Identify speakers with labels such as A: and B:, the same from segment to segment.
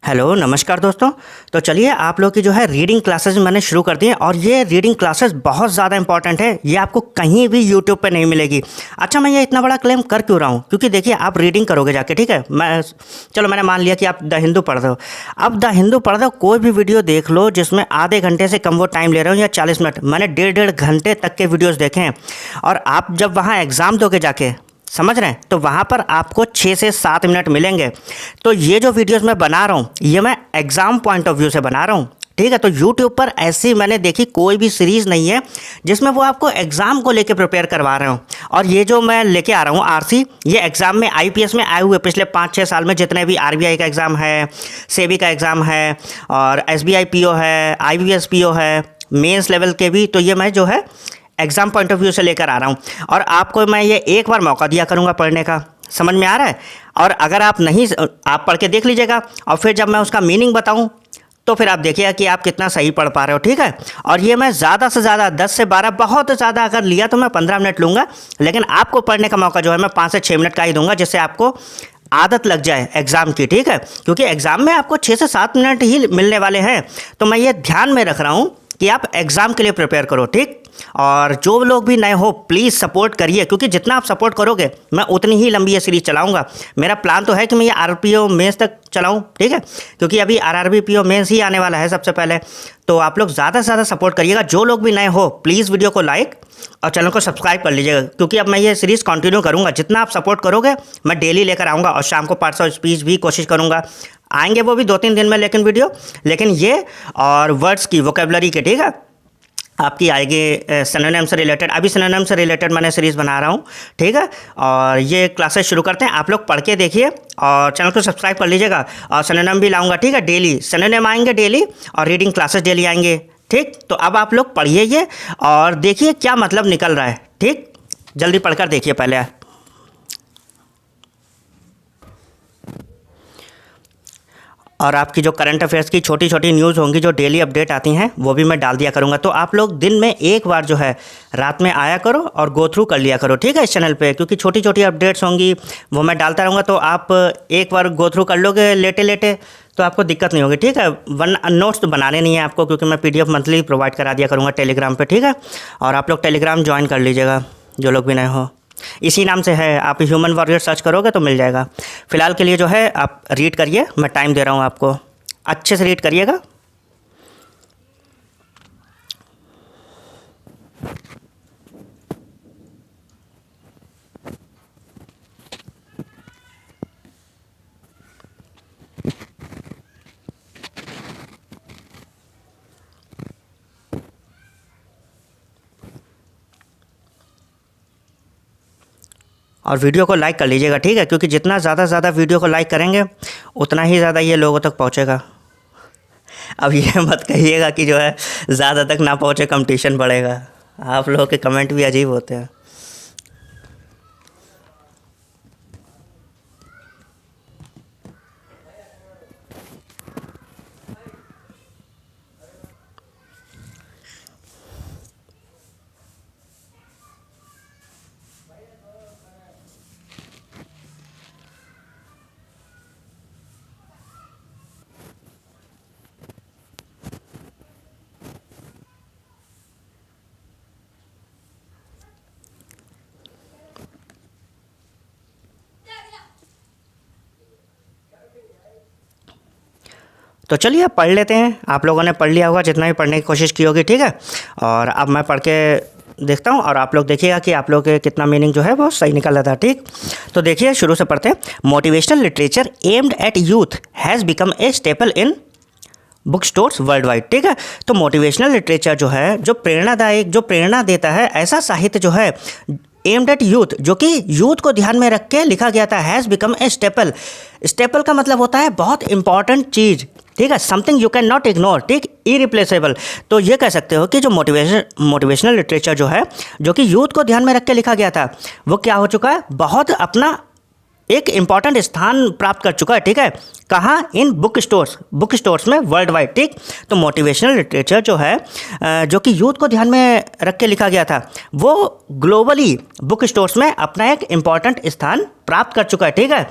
A: Hello नमस्कार दोस्तों। तो चलिए आप लोग की जो है रीडिंग क्लासेस मैंने शुरू कर दी है और ये रीडिंग क्लासेस बहुत ज़्यादा इंपॉर्टेंट है। ये आपको कहीं भी यूट्यूब पे नहीं मिलेगी। अच्छा, मैं ये इतना बड़ा क्लेम कर क्यों रहा हूँ? क्योंकि देखिए आप रीडिंग करोगे जाके, ठीक है। मैंने मान लिया कि आप द हिंदू पढ़ रहे हो। अब द हिंदू पढ़ रहे हो, कोई भी वीडियो देख लो जिसमें आधे घंटे से कम वो टाइम ले रहे हो या 40 मिनट। मैंने डेढ़ घंटे तक के वीडियोज़ देखे हैं। और आप जब वहाँ एग्ज़ाम दोगे जाके, समझ रहे हैं, तो वहाँ पर आपको 6 से 7 मिनट मिलेंगे। तो ये जो वीडियोस मैं बना रहा हूँ ये मैं एग्ज़ाम पॉइंट ऑफ व्यू से बना रहा हूँ, ठीक है। तो यूट्यूब पर ऐसी मैंने देखी कोई भी सीरीज़ नहीं है जिसमें वो आपको एग्ज़ाम को लेके प्रिपेयर करवा रहे हो। और ये जो मैं लेके आ रहा हूँ आरसी, ये एग्ज़ाम में आईपीएस में आए हुए पिछले 5-6 साल में जितने भी आरबीआई का एग्ज़ाम है, सेबी का एग्ज़ाम है और एसबीआई पीओ है, आईबीएस पीओ है, मेंस लेवल के भी, तो ये मैं जो है एग्ज़ाम पॉइंट ऑफ व्यू से लेकर आ रहा हूँ। और आपको मैं ये एक बार मौका दिया करूँगा पढ़ने का, समझ में आ रहा है। और अगर आप नहीं, आप पढ़ के देख लीजिएगा और फिर जब मैं उसका मीनिंग बताऊँ तो फिर आप देखिएगा कि आप कितना सही पढ़ पा रहे हो, ठीक है। और ये मैं ज़्यादा से ज़्यादा 10 से 12, बहुत ज़्यादा अगर लिया तो मैं 15 मिनट लूँगा, लेकिन आपको पढ़ने का मौका जो है मैं 5 से 6 मिनट का ही दूंगा, जिससे आपको आदत लग जाए एग्ज़ाम की, ठीक है। क्योंकि एग्ज़ाम में आपको 6 से 7 मिनट ही मिलने वाले हैं। तो मैं ये ध्यान में रख रहा हूँ कि आप एग्ज़ाम के लिए प्रिपेयर करो, ठीक। और जो लोग भी नए हो प्लीज़ सपोर्ट करिए, क्योंकि जितना आप सपोर्ट करोगे मैं उतनी ही लंबी ये सीरीज़ चलाऊंगा। मेरा प्लान तो है कि मैं ये आरपीओ मेंस तक चलाऊं, ठीक है, क्योंकि अभी आरआरबी पीओ मेंस ही आने वाला है सबसे पहले। तो आप लोग ज़्यादा से ज़्यादा सपोर्ट करिएगा। जो लोग भी नए हो प्लीज़ वीडियो को लाइक और चैनल को सब्सक्राइब कर लीजिएगा, क्योंकि अब मैं ये सीरीज़ कंटिन्यू करूँगा। जितना आप सपोर्ट करोगे मैं डेली लेकर आऊँगा और शाम को पार्ट्स ऑफ स्पीच भी कोशिश करूँगा। आएंगे वो भी 2-3 दिन में लेकिन ये और वर्ड्स की वोकेबलरी के, ठीक है, आपकी आएगी सिनोनिम से रिलेटेड। अभी सिनोनिम से रिलेटेड मैंने सीरीज़ बना रहा हूँ, ठीक है। और ये क्लासेस शुरू करते हैं, आप लोग पढ़ के देखिए और चैनल को सब्सक्राइब कर लीजिएगा। और सिनोनिम भी लाऊंगा, ठीक है, डेली सिनोनिम आएंगे डेली और रीडिंग क्लासेस डेली आएंगे, ठीक। तो अब आप लोग पढ़िए ये और देखिए क्या मतलब निकल रहा है, ठीक। जल्दी पढ़कर देखिए पहले। और आपकी जो करंट अफेयर्स की छोटी छोटी न्यूज़ होंगी जो डेली अपडेट आती हैं वो भी मैं डाल दिया करूँगा। तो आप लोग दिन में एक बार जो है रात में आया करो और गो थ्रू कर लिया करो, ठीक है, इस चैनल पे, क्योंकि छोटी छोटी अपडेट्स होंगी वो मैं डालता रहूँगा। तो आप एक बार गो थ्रू कर लोगे लेटे लेटे तो आपको दिक्कत नहीं होगी, ठीक है। नोट्स तो बनाने नहीं है आपको, क्योंकि मैं PDF मंथली प्रोवाइड करा दिया करूँगा टेलीग्राम पर, ठीक है। और आप लोग टेलीग्राम ज्वाइन कर लीजिएगा जो लोग भी नए हो। इसी नाम से है, आप ह्यूमन वॉरियर सर्च करोगे तो मिल जाएगा। फ़िलहाल के लिए जो है आप रीड करिए, मैं टाइम दे रहा हूँ आपको, अच्छे से रीड करिएगा। और वीडियो को लाइक कर लीजिएगा, ठीक है, क्योंकि जितना ज़्यादा ज़्यादा वीडियो को लाइक करेंगे उतना ही ज़्यादा ये लोगों तक पहुँचेगा। अब ये मत कहिएगा कि जो है ज़्यादा तक ना पहुँचे, कंपटीशन बढ़ेगा। आप लोगों के कमेंट भी अजीब होते हैं। तो चलिए अब पढ़ लेते हैं। आप लोगों ने पढ़ लिया होगा जितना भी पढ़ने की कोशिश की होगी, ठीक है। और अब मैं पढ़ के देखता हूँ और आप लोग देखिएगा कि आप लोग के कितना मीनिंग जो है वो सही निकल रहा था, ठीक। तो देखिए शुरू से पढ़ते हैं। Motivational literature aimed at youth has become a staple in book stores world wide, ठीक है। तो मोटिवेशनल लिटरेचर जो है, जो प्रेरणादायक, जो प्रेरणा देता है, ऐसा साहित्य जो है एम्ड एट यूथ, जो कि यूथ को ध्यान में रख के लिखा गया था, has become a staple. Staple का मतलब होता है बहुत इंपॉर्टेंट चीज़, ठीक है, something you can not ignore, ठीक, इरिप्लेसेबल। तो ये कह सकते हो कि जो मोटिवेशनल लिटरेचर जो है, जो कि यूथ को ध्यान में रख के लिखा गया था, वो क्या हो चुका है, बहुत अपना एक इम्पॉर्टेंट स्थान प्राप्त कर चुका है, ठीक है। कहाँ? इन बुक स्टोर्स में वर्ल्ड वाइड, ठीक। तो मोटिवेशनल लिटरेचर जो है जो कि यूथ को ध्यान में रख के लिखा गया था, वो ग्लोबली बुक स्टोर्स में अपना एक इम्पॉर्टेंट स्थान प्राप्त कर चुका है, ठीक है।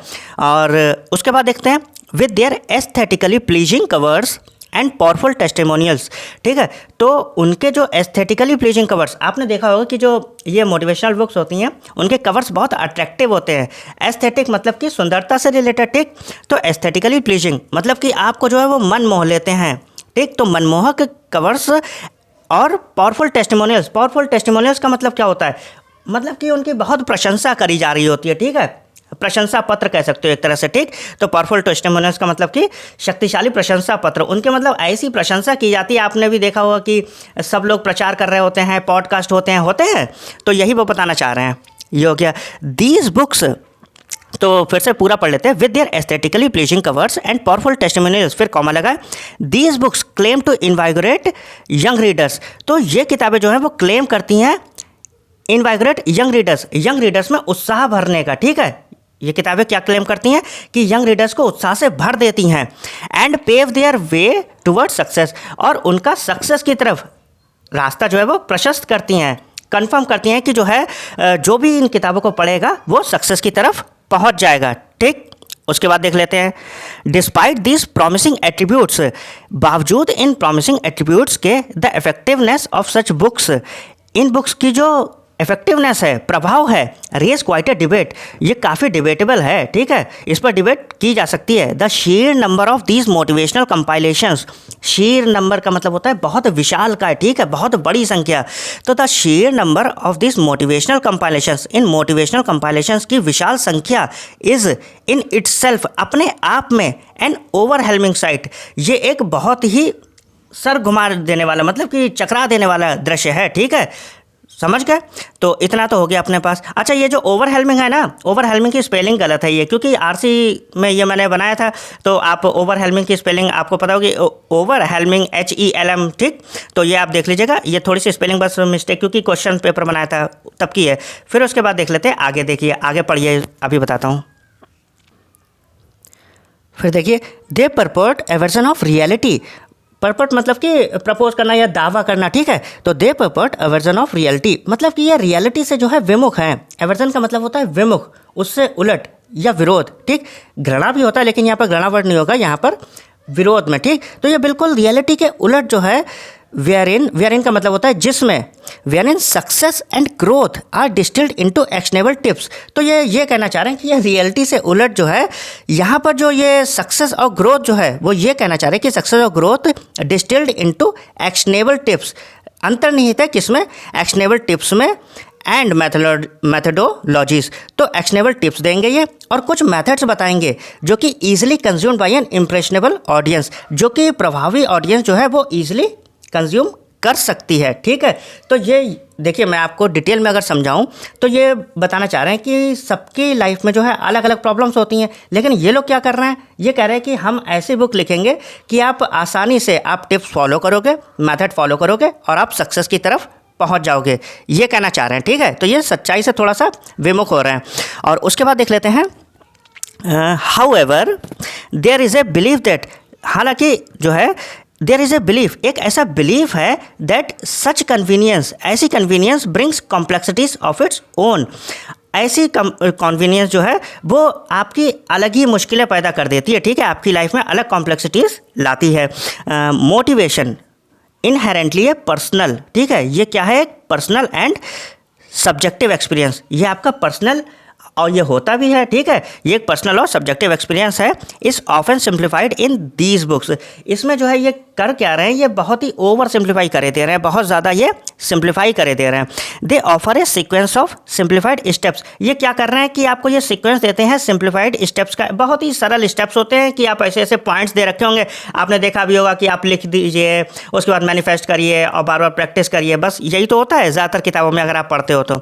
A: और उसके बाद देखते हैं with their aesthetically pleasing covers and powerful testimonials, ठीक है। तो उनके जो एस्थेटिकली प्लीजिंग कवर्स, आपने देखा होगा कि जो ये मोटिवेशनल बुक्स होती हैं उनके कवर्स बहुत अट्रैक्टिव होते हैं। एस्थेटिक मतलब कि सुंदरता से रिलेटेड, ठीक। तो एस्थेटिकली प्लीजिंग मतलब कि आपको जो है वो मन मोह लेते हैं, ठीक। तो मनमोहक कवर्स और पावरफुल टेस्टिमोनियल्स का मतलब क्या होता है? मतलब कि उनकी बहुत प्रशंसा करी जा रही होती है, ठीक है। प्रशंसा पत्र कह सकते हो एक तरह से, ठीक। तो पावरफुल टेस्टिमोनियल्स का मतलब कि शक्तिशाली प्रशंसा पत्र। उनके मतलब ऐसी प्रशंसा की जाती है, आपने भी देखा होगा कि सब लोग प्रचार कर रहे होते हैं, पॉडकास्ट होते हैं। तो यही वो बताना चाह रहे हैं। ये हो गया दीज बुक्स। तो फिर से पूरा पढ़ लेते हैं। With their aesthetically pleasing covers and powerful testimonials, फिर कॉमा लगा, these books claim to invigorate young readers. तो ये किताबें जो है वो क्लेम करती हैं इन्वाइगोरेट यंग रीडर्स में उत्साह भरने का, ठीक है। ये किताबें क्या क्लेम करती हैं कि यंग रीडर्स को उत्साह से भर देती हैं। And pave their way toward success, और उनका सक्सेस की तरफ रास्ता जो है वो प्रशस्त करती हैं, कंफर्म करती हैं कि जो है जो भी इन किताबों को पढ़ेगा वो सक्सेस की तरफ पहुंच जाएगा, ठीक। उसके बाद देख लेते हैं डिस्पाइट दिस प्रॉमिसिंग एट्रीब्यूट्स, बावजूद इन प्रॉमिसिंग एट्रीब्यूट्स के the effectiveness of such books, in books की जो इफेक्टिवनेस है, प्रभाव है, रेज क्वाइट अ डिबेट, ये काफ़ी डिबेटेबल है, ठीक है। इस पर डिबेट की जा सकती है। The sheer number of these motivational compilations, sheer number का मतलब होता है बहुत विशाल का है, ठीक है, बहुत बड़ी संख्या। तो the sheer number of this motivational compilations, इन मोटिवेशनल कंपाइलेशंस की विशाल संख्या इज़ इन इटसेल्फ, अपने आप में, एन ओवरहेलमिंग साइट, ये एक बहुत ही सर घुमा देने वाला, मतलब कि चकरा देने वाला दृश्य है, ठीक है। समझ गए? तो इतना तो हो गया अपने पास। अच्छा, ये जो ओवरहेलमिंग है ना, ओवरहेलमिंग की स्पेलिंग गलत है ये, क्योंकि आरसी में ये मैंने बनाया था। तो आप ओवरहेलमिंग की स्पेलिंग आपको पता होगी, ओवरहेलमिंग HELM, ठीक। तो ये आप देख लीजिएगा, ये थोड़ी सी स्पेलिंग बस मिस्टेक, क्योंकि क्वेश्चन पेपर बनाया था तब की है। फिर उसके बाद देख लेते हैं आगे, देखिए आगे पढ़िए, अभी बताता हूँ। फिर देखिए दे परपर्ट एवर्जन ऑफ रियलिटी, परपट मतलब कि प्रपोज करना या दावा करना, ठीक है। तो दे परपट एवर्जन ऑफ रियलिटी मतलब कि ये रियलिटी से जो है विमुख है। एवर्जन का मतलब होता है विमुख, उससे उलट या विरोध, ठीक। घृणा भी होता है, लेकिन यहाँ पर घृणा वर्ड नहीं होगा, यहाँ पर विरोध में, ठीक। तो ये बिल्कुल रियलिटी के उलट जो है, वेयर इन का मतलब होता है जिसमें, where in success and growth are distilled into actionable tips. तो ये कहना चाह रहे हैं कि ये रियलिटी से उलट जो है, यहाँ पर जो ये सक्सेस और ग्रोथ जो है, वो ये कहना चाह रहे हैं कि सक्सेस और growth distilled into actionable tips, अंतर्निहित है किसमें? एक्शनेबल टिप्स में, एंड मेथडोलॉजीज। तो एक्शनेबल टिप्स देंगे ये, और कुछ मेथड्स बताएंगे जो कि easily consumed by an impressionable audience, जो कि प्रभावी ऑडियंस जो है वो ईजिली कंज्यूम कर सकती है, ठीक है। तो ये देखिए, मैं आपको डिटेल में अगर समझाऊं तो ये बताना चाह रहे हैं कि सबकी लाइफ में जो है अलग अलग प्रॉब्लम्स होती हैं, लेकिन ये लोग क्या कर रहे हैं, ये कह रहे हैं कि हम ऐसी बुक लिखेंगे कि आप आसानी से आप टिप्स फॉलो करोगे, मेथड फॉलो करोगे और आप सक्सेस की तरफ पहुंच जाओगे, ये कहना चाह रहे हैं, ठीक है। तो ये सच्चाई से थोड़ा सा विमुख हो रहे हैं। और उसके बाद देख लेते हैं however there is a believe that, हालांकि जो है देयर इज़ ए बिलीफ, एक ऐसा बिलीफ है दैट सच कन्वीनियंस, ऐसी convenience brings complexities of its own, ऐसी कन्वीनियंस जो है वो आपकी अलग ही मुश्किलें पैदा कर देती है, ठीक है, आपकी लाइफ में अलग कॉम्प्लेक्सिटीज़ लाती है। मोटिवेशन इनहेरेंटली ए पर्सनल, ठीक है, ये क्या है? पर्सनल एंड सब्जेक्टिव एक्सपीरियंस, ये आपका पर्सनल और ये होता भी है, ठीक है, ये एक पर्सनल और सब्जेक्टिव एक्सपीरियंस है। इस often simplified in these books, इसमें जो है ये कर क्या रहे हैं, ये बहुत ही ओवर सिंप्लीफाई करे दे रहे हैं, बहुत ज़्यादा ये सिंप्लीफाई करे दे रहे हैं। दे offer A sequence of simplified steps, ये क्या कर रहे हैं कि आपको ये सीक्वेंस देते हैं सिंप्लीफाइड स्टेप्स का, बहुत ही सरल स्टेप्स होते हैं कि आप ऐसे ऐसे पॉइंट्स दे रखे होंगे, आपने देखा भी होगा कि आप लिख दीजिए, उसके बाद मैनिफेस्ट करिए और बार बार प्रैक्टिस करिए, बस यही तो होता है ज़्यादातर किताबों में अगर आप पढ़ते हो तो।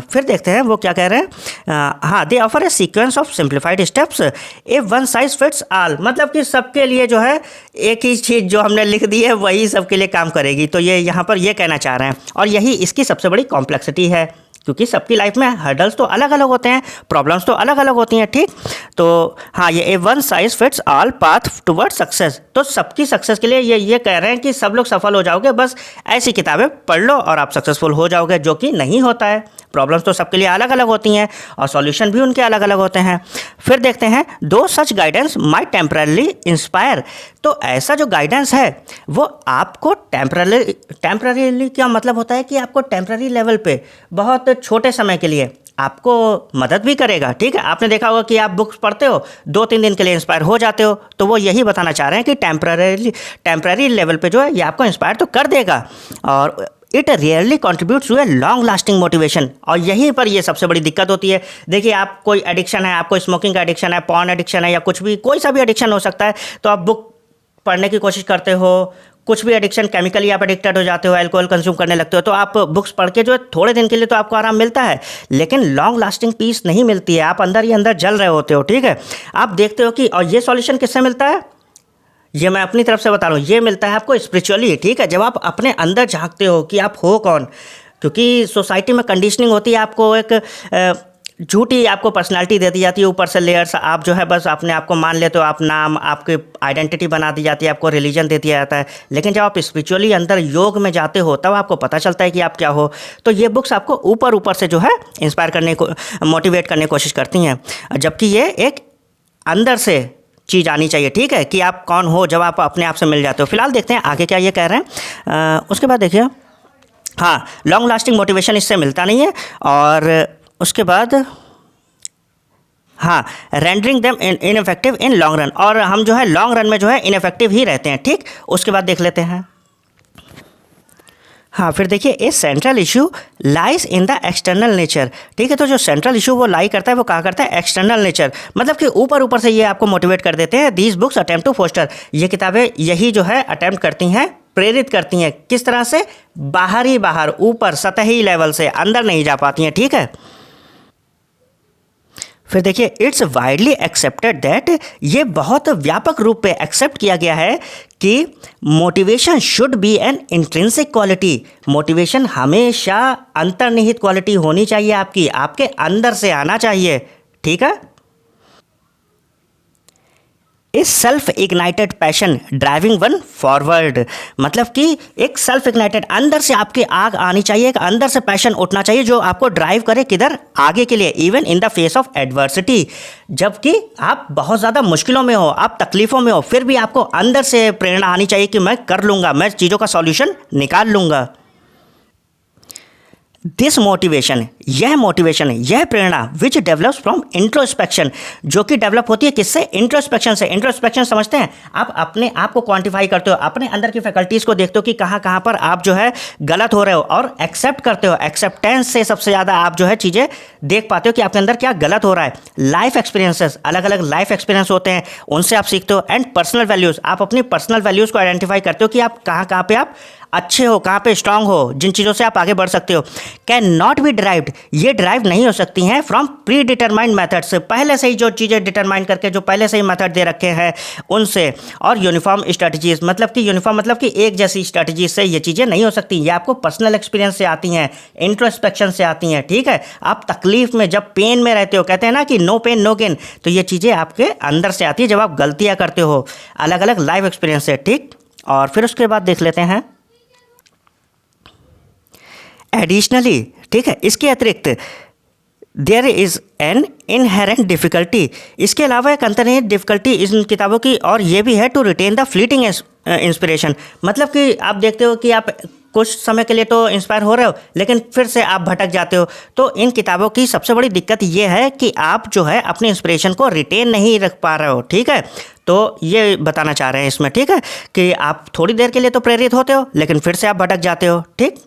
A: फिर देखते हैं वो क्या कह रहे हैं। हाँ, दे offer A sequence of simplified steps, A one size fits all, मतलब कि सबके लिए जो है एक ही चीज़ जो हमने लिख दी है वही सबके लिए काम करेगी। तो ये यहाँ पर ये कहना चाह रहे हैं, और यही इसकी सबसे बड़ी कॉम्प्लेक्सिटी है, क्योंकि सबकी लाइफ में हर्डल्स तो अलग अलग होते हैं, प्रॉब्लम्स तो अलग अलग होती हैं, ठीक। तो हाँ, ये a one size fits all path toward success, तो सबकी सक्सेस के लिए ये कह रहे हैं कि सब लोग सफल हो जाओगे, बस ऐसी किताबें पढ़ लो और आप सक्सेसफुल हो जाओगे, जो कि नहीं होता है। प्रॉब्लम्स तो सबके लिए अलग अलग होती हैं और सॉल्यूशन भी उनके अलग अलग होते हैं। फिर देखते हैं, दो सच गाइडेंस माइट टेम्परली इंस्पायर, तो ऐसा जो गाइडेंस है वो आपको टेम्पररीली क्या मतलब होता है कि आपको टेम्पररी लेवल पे बहुत छोटे समय के लिए आपको मदद भी करेगा, ठीक है। आपने देखा होगा कि आप बुक्स पढ़ते हो, 2-3 दिन के लिए इंस्पायर हो जाते हो, तो वो यही बताना चाह रहे हैं कि टेम्पररी लेवल पे जो है ये आपको इंस्पायर तो कर देगा, और it really contributes to a long lasting motivation. और यहीं पर ये सबसे बड़ी दिक्कत होती है। देखिए, आप कोई एडिक्शन है, आपको स्मोकिंग का एडिक्शन है, पॉर्न एडिक्शन है, या कुछ भी, कोई सा भी एडिक्शन हो सकता है, तो आप बुक पढ़ने की कोशिश करते हो। कुछ भी एडिक्शन, केमिकली आप एडिक्टेड हो जाते हो, अल्कोहल कंज्यूम करने लगते हो, तो आप बुक्स पढ़ के जो है थोड़े दिन के लिए तो आपको आराम मिलता है, लेकिन लॉन्ग लास्टिंग पीस नहीं मिलती है। आप अंदर ही अंदर जल रहे होते हो, ठीक है। आप देखते हो कि, और ये सॉल्यूशन किससे मिलता है, ये मैं अपनी तरफ से बता रहा हूँ, ये मिलता है आपको स्पिरिचुअली, ठीक है। जब आप अपने अंदर झांकते हो कि आप हो कौन, क्योंकि सोसाइटी में कंडीशनिंग होती है, आपको एक झूठी आपको पर्सनालिटी दे दी जाती है, ऊपर से लेयर्स, आप जो है बस अपने आप को मान लेते हो, आप नाम, आपकी आइडेंटिटी बना दी जाती है, आपको रिलीजन दे दिया जाता है। लेकिन जब आप स्पिरिचुअली अंदर योग में जाते हो, तब आपको पता चलता है कि आप क्या हो। तो ये बुक्स आपको ऊपर ऊपर से जो है इंस्पायर करने को, मोटिवेट करने की कोशिश करती हैं, जबकि ये एक अंदर से चीज़ आनी चाहिए, ठीक है, कि आप कौन हो जब आप अपने आप से मिल जाते हो। फिलहाल देखते हैं आगे क्या ये कह रहे हैं। उसके बाद देखिए, हाँ, लॉन्ग लास्टिंग मोटिवेशन इससे मिलता नहीं है, और उसके बाद हाँ, rendering them ineffective in long run, और हम जो है लॉन्ग रन में जो है इनइफेक्टिव ही रहते हैं, ठीक। उसके बाद देख लेते हैं, हाँ, फिर देखिए, a central issue lies in the external nature, ठीक है। तो जो सेंट्रल इशू वो लाई करता है, वो कहा करता है एक्सटर्नल नेचर, मतलब कि ऊपर ऊपर से ये आपको मोटिवेट कर देते हैं। These books attempt to foster, ये किताबें यही जो है अटेम्प्ट करती हैं, प्रेरित करती हैं, किस तरह से, बाहर ऊपर सतही लेवल से, अंदर नहीं जा पाती हैं, ठीक है। फिर देखिए, इट्स वाइडली एक्सेप्टेड दैट, ये बहुत व्यापक रूप पे एक्सेप्ट किया गया है कि motivation should be N intrinsic quality, motivation हमेशा अंतर्निहित क्वालिटी होनी चाहिए, आपके अंदर से आना चाहिए, ठीक है। इस self ignited passion driving one forward, मतलब कि एक सेल्फ इग्नाइटेड, अंदर से आपके आग आनी चाहिए, एक अंदर से पैशन उठना चाहिए जो आपको ड्राइव करे किधर, आगे के लिए, even in the face of adversity, जबकि आप बहुत ज़्यादा मुश्किलों में हो, आप तकलीफ़ों में हो, फिर भी आपको अंदर से प्रेरणा आनी चाहिए कि मैं कर लूँगा, मैं चीज़ों का सॉल्यूशन निकाल लूँगा। दिस मोटिवेशन, यह मोटिवेशन, यह प्रेरणा विच डेवलप्स फ्रॉम इंट्रोस्पेक्शन, जो कि डेवलप होती है किससे, इंट्रोस्पेक्शन से। इंट्रोस्पेक्शन समझते हैं आप, अपने आप को क्वांटिफाई करते हो, अपने अंदर की फैकल्टीज़ को देखते हो कि कहाँ कहाँ पर आप जो है गलत हो रहे हो, और एक्सेप्ट करते हो। एक्सेप्टेंस से सबसे ज़्यादा आप जो है चीज़ें देख पाते हो कि आपके अंदर क्या गलत हो रहा है। लाइफ एक्सपीरियंसेस, अलग अलग लाइफ एक्सपीरियंस होते हैं, उनसे आप सीखते हो। एंड पर्सनल वैल्यूज़, आप अपनी पर्सनल वैल्यूज़ को आइडेंटिफाई करते हो कि आप कहाँ कहाँ पे आप अच्छे हो, कहाँ पे स्ट्रांग हो, जिन चीज़ों से आप आगे बढ़ सकते हो। कैन नॉट बी ड्राइव्ड, ये ड्राइव नहीं हो सकती हैं फ्रॉम प्री डिटरमाइंड मेथड्स, पहले से ही जो चीज़ें डिटरमाइन करके, जो पहले से ही मेथड दे रखे हैं उनसे, और यूनिफॉर्म स्ट्रेटजीज, मतलब कि यूनिफॉर्म मतलब कि एक जैसी स्ट्रेटजी से ये चीज़ें नहीं हो सकती। ये आपको पर्सनल एक्सपीरियंस से आती हैं, इंट्रोस्पेक्शन से आती हैं, ठीक है। आप तकलीफ में, जब पेन में रहते हो, कहते हैं ना कि नो पेन नो गेन, तो ये चीज़ें आपके अंदर से आती है जब आप गलतियाँ करते हो, अलग अलग लाइफ एक्सपीरियंस से, ठीक। और फिर उसके बाद देख लेते हैं एडिशनली, ठीक है, इसके अतिरिक्त there is an inherent difficulty, इसके अलावा एक अंतर्निहित डिफ़िकल्टी इन किताबों की और ये भी है, to retain the fleeting inspiration, मतलब कि आप देखते हो कि आप कुछ समय के लिए तो इंस्पायर हो रहे हो, लेकिन फिर से आप भटक जाते हो। तो इन किताबों की सबसे बड़ी दिक्कत ये है कि आप जो है अपने इंस्पिरेशन को रिटेन नहीं रख पा रहे हो, ठीक है। तो ये बताना चाह रहे हैं इसमें, ठीक है, कि आप थोड़ी देर के लिए तो प्रेरित होते हो, लेकिन फिर से आप भटक जाते हो, ठीक।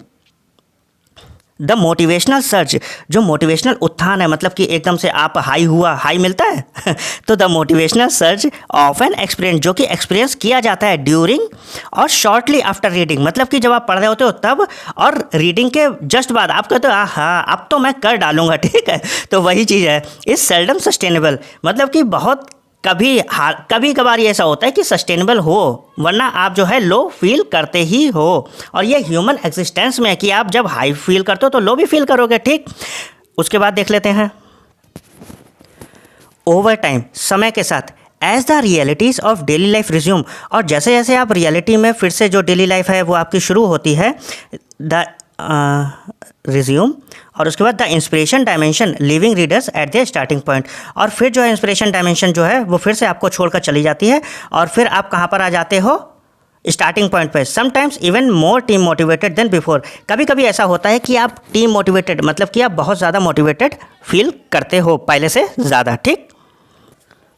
A: द मोटिवेशनल सर्च, जो मोटिवेशनल उत्थान है, मतलब कि एकदम से आप हाई मिलता है तो the motivational search of an experience, जो कि एक्सपीरियंस किया जाता है ड्यूरिंग और शॉर्टली आफ्टर रीडिंग, मतलब कि जब आप पढ़ रहे होते हो तब, और रीडिंग के जस्ट बाद आप कहते हो हाँ अब तो मैं कर डालूंगा, ठीक है। तो वही चीज़ है, इज सेल्डम सस्टेनेबल, मतलब कि बहुत कभी कभार ये ऐसा होता है कि सस्टेनेबल हो, वरना आप जो है लो फील करते ही हो। और ये ह्यूमन एग्जिस्टेंस में है कि आप जब हाई फील करते हो तो लो भी फील करोगे, ठीक। उसके बाद देख लेते हैं ओवर टाइम, समय के साथ, as the realities of daily life resume, और जैसे जैसे आप रियलिटी में फिर से जो डेली लाइफ है वो आपकी शुरू होती है, द रिज्यूम, और उसके बाद the inspiration dimension living readers at the starting point, और फिर जो है इंस्पिरेशन डायमेंशन जो है वो फिर से आपको छोड़कर चली जाती है, और फिर आप कहाँ पर आ जाते हो, स्टार्टिंग पॉइंट पे। Sometimes even more demotivated than before, कभी कभी ऐसा होता है कि आप टीम मोटिवेटेड मतलब कि आप बहुत ज़्यादा मोटिवेटेड फील करते हो पहले से ज़्यादा, ठीक।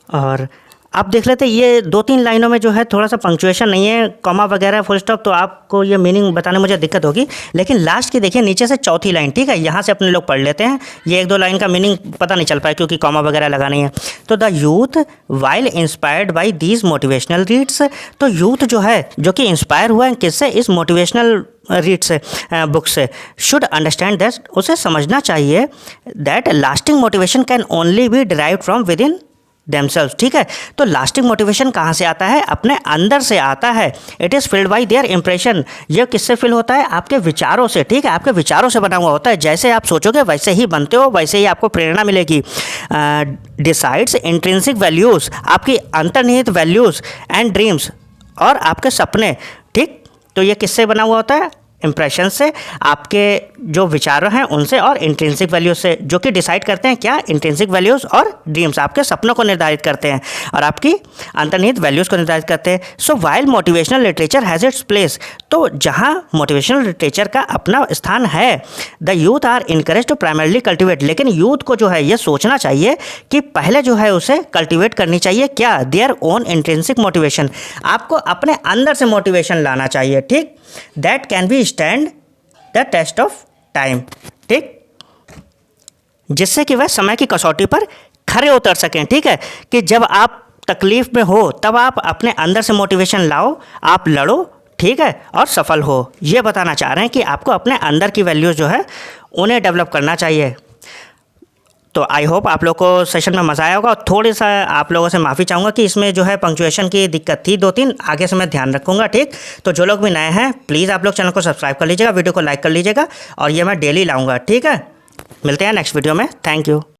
A: और आप देख लेते ये 2-3 लाइनों में जो है थोड़ा सा पंक्चुएशन नहीं है, कॉमा वगैरह, फुल स्टॉप, तो आपको ये मीनिंग बताने में मुझे दिक्कत होगी। लेकिन लास्ट की देखिए नीचे से चौथी लाइन, ठीक है, यहाँ से अपने लोग पढ़ लेते हैं। ये 1-2 लाइन का मीनिंग पता नहीं चल पाया क्योंकि कॉमा वगैरह लगा नहीं है। तो the youth while inspired by these motivational reads, तो यूथ जो है जो कि इंस्पायर हुआ है किससे, इस मोटिवेशनल रीड से, बुक से, शुड अंडरस्टैंड दैट, उसे समझना चाहिए that lasting motivation can only be derived from within themselves, ठीक है। तो लास्टिंग मोटिवेशन कहाँ से आता है, अपने अंदर से आता है। It is filled by there impression, ये किससे फिल होता है, आपके विचारों से, ठीक है, आपके विचारों से बना हुआ होता है। जैसे आप सोचोगे वैसे ही बनते हो, वैसे ही आपको प्रेरणा मिलेगी। डिसाइड्स इंट्रिंसिक वैल्यूज़, आपकी अंतर्निहित वैल्यूज़ एंड ड्रीम्स, और आपके सपने, ठीक। तो ये किससे बना हुआ होता है, इंप्रेशन से, आपके जो विचार हैं उनसे, और इंट्रिंसिक वैल्यूज से, जो कि डिसाइड करते हैं क्या, इंट्रिंसिक वैल्यूज़ और ड्रीम्स आपके सपनों को निर्धारित करते हैं और आपकी अंतर्निहित वैल्यूज़ को निर्धारित करते हैं। So while motivational literature has its place, तो जहाँ मोटिवेशनल लिटरेचर का अपना स्थान है, the youth are encourage to primarily cultivate, लेकिन यूथ को जो है ये सोचना चाहिए कि पहले जो है उसे कल्टिवेट करनी चाहिए, क्या, देयर ओन इंट्रिंसिक मोटिवेशन, आपको अपने अंदर से मोटिवेशन लाना चाहिए, ठीक। That can be stand the test of time, ठीक, जिससे कि वह समय की कसौटी पर खरे उतर सकें, ठीक है। कि जब आप तकलीफ में हो तब आप अपने अंदर से मोटिवेशन लाओ, आप लड़ो, ठीक है, और सफल हो। ये बताना चाह रहे हैं कि आपको अपने अंदर की वैल्यूज़ जो है उन्हें डेवलप करना चाहिए। तो आई होप आप लोग को सेशन में मज़ा आया होगा, और थोड़ी सा आप लोगों से माफ़ी चाहूँगा कि इसमें जो है पंक्चुएशन की दिक्कत थी 2-3, आगे से मैं ध्यान रखूँगा, ठीक। तो जो लोग भी नए हैं प्लीज़ आप लोग चैनल को सब्सक्राइब कर लीजिएगा, वीडियो को लाइक कर लीजिएगा, और ये मैं डेली लाऊँगा, ठीक है। मिलते हैं नेक्स्ट वीडियो में, थैंक यू।